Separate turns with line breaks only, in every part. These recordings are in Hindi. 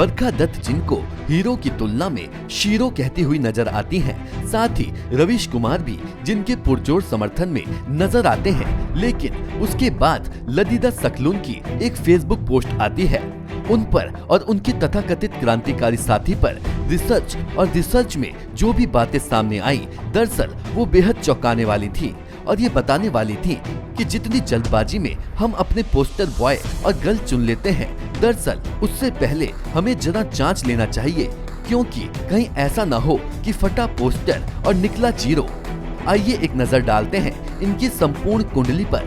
बरखा दत्त जिनको हीरो की तुलना में शीरो कहती हुई नजर आती हैं, साथ ही रवीश कुमार भी जिनके पुरजोर समर्थन में नजर आते हैं। लेकिन उसके बाद लदीदा सकलून की एक फेसबुक पोस्ट आती है। उन पर और उनके तथाकथित क्रांतिकारी साथी पर रिसर्च में जो भी बातें सामने आई, दरअसल वो बेहद चौंकाने वाली थी और ये बताने वाली थी कि जितनी जल्दबाजी में हम अपने पोस्टर बॉय और गर्ल चुन लेते हैं, दरअसल उससे पहले हमें जरा जांच लेना चाहिए, क्योंकि कहीं ऐसा ना हो कि फटा पोस्टर और निकला जीरो। आइए एक नजर डालते हैं इनकी संपूर्ण कुंडली पर।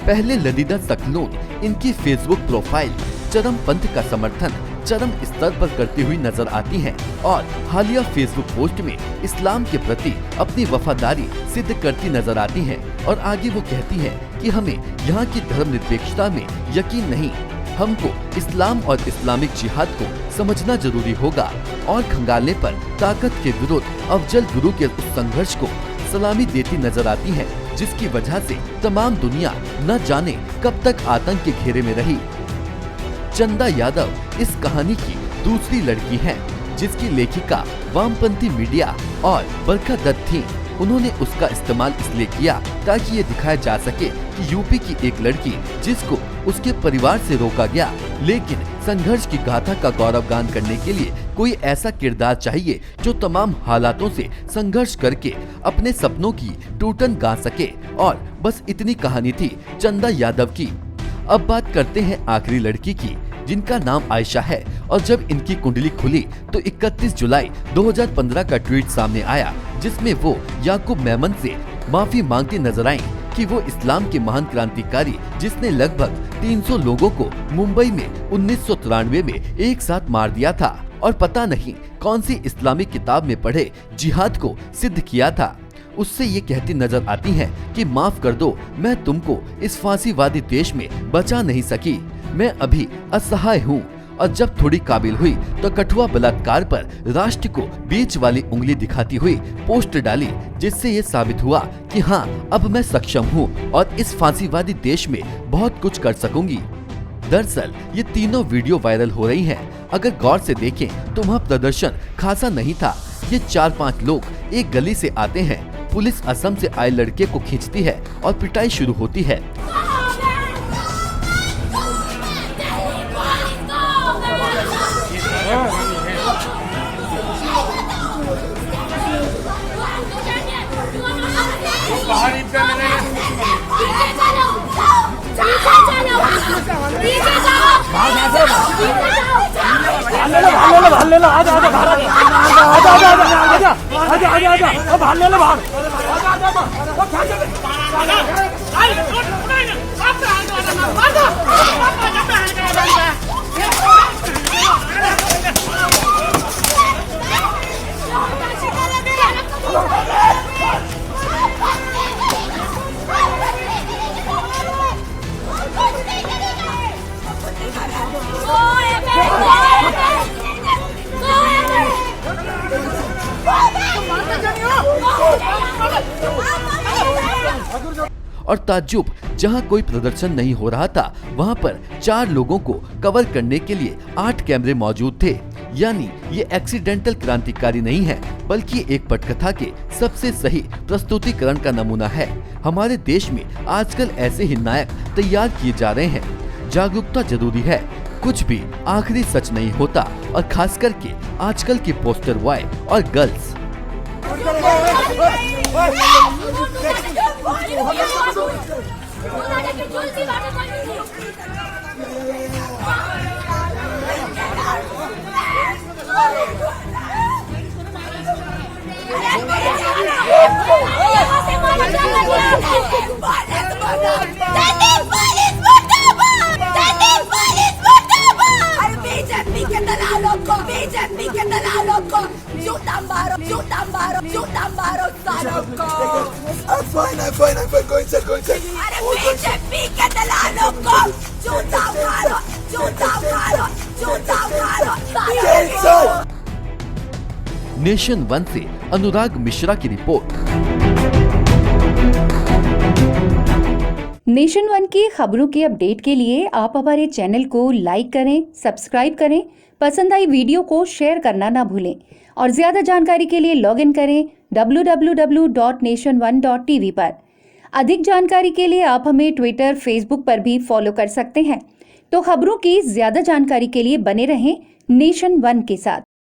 पहले लदीदा सकलून इनकी फेसबुक प्रोफाइल चरमपंथ का समर्थन चरम स्तर पर करती हुई नजर आती हैं और हालिया फेसबुक पोस्ट में इस्लाम के प्रति अपनी वफादारी सिद्ध करती नजर आती हैं। और आगे वो कहती हैं कि हमें यहाँ की धर्मनिरपेक्षता में यकीन नहीं, हमको इस्लाम और इस्लामिक जिहाद को समझना जरूरी होगा और खंगालने पर ताकत के विरुद्ध अफजल गुरु के उस संघर्ष को सलामी देती नजर आती है, जिसकी वजह से तमाम दुनिया न जाने कब तक आतंक के घेरे में रही। चंदा यादव इस कहानी की दूसरी लड़की है, जिसकी लेखिका वामपंथी मीडिया और बरखा दत्त थी। उन्होंने उसका इस्तेमाल इसलिए किया ताकि ये दिखाया जा सके कि यूपी की एक लड़की जिसको उसके परिवार से रोका गया, लेकिन संघर्ष की गाथा का गौरवगान करने के लिए कोई ऐसा किरदार चाहिए जो तमाम हालातों से संघर्ष करके अपने सपनों की टूटन गा सके। और बस इतनी कहानी थी चंदा यादव की। अब बात करते हैं आखिरी लड़की की, जिनका नाम आयशा है। और जब इनकी कुंडली खुली तो 31 जुलाई 2015 का ट्वीट सामने आया, जिसमें वो याकूब मेमन से माफी मांगती नजर आई कि वो इस्लाम के महान क्रांतिकारी जिसने लगभग 300 लोगों को मुंबई में 1993 में एक साथ मार दिया था और पता नहीं कौन सी इस्लामिक किताब में पढ़े जिहाद को सिद्ध किया था, उससे ये कहती नजर आती हैं कि माफ कर दो, मैं तुमको इस फांसीवादी देश में बचा नहीं सकी, मैं अभी असहाय हूँ। और जब थोड़ी काबिल हुई तो कठुआ बलात्कार पर राष्ट्र को बीच वाली उंगली दिखाती हुई पोस्ट डाली, जिससे ये साबित हुआ कि हाँ, अब मैं सक्षम हूँ और इस फांसीवादी देश में बहुत कुछ कर सकूंगी। दरअसल ये तीनों वीडियो वायरल हो रही हैं। अगर गौर से देखें तो वहाँ प्रदर्शन खासा नहीं था। ये 4-5 लोग एक गली से आते हैं, पुलिस असम से आए लड़के को खींचती है और पिटाई शुरू होती है। और ताज्जुब, जहां कोई प्रदर्शन नहीं हो रहा था, वहां पर 4 लोगों को कवर करने के लिए 8 कैमरे मौजूद थे। यानी ये एक्सीडेंटल क्रांतिकारी नहीं है, बल्कि एक पटकथा के सबसे सही प्रस्तुतिकरण का नमूना है। हमारे देश में आजकल ऐसे ही नायक तैयार किए जा रहे हैं। जागरूकता जरूरी है, कुछ भी आखिरी सच नहीं होता, और खास करके आजकल के पोस्टर बॉय और girls.
I'm fine, go inside.
Nation 1 से अनुराग मिश्रा की रिपोर्ट।
नेशन वन की खबरों के अपडेट के लिए आप हमारे चैनल को लाइक करें, सब्सक्राइब करें, पसंद आई वीडियो को शेयर करना ना भूलें और ज़्यादा जानकारी के लिए लॉग इन करें www.nation1.tv पर। अधिक जानकारी के लिए आप हमें ट्विटर, फेसबुक पर भी फॉलो कर सकते हैं। तो खबरों की ज़्यादा जानकारी के लिए बने रहें नेशन वन के साथ।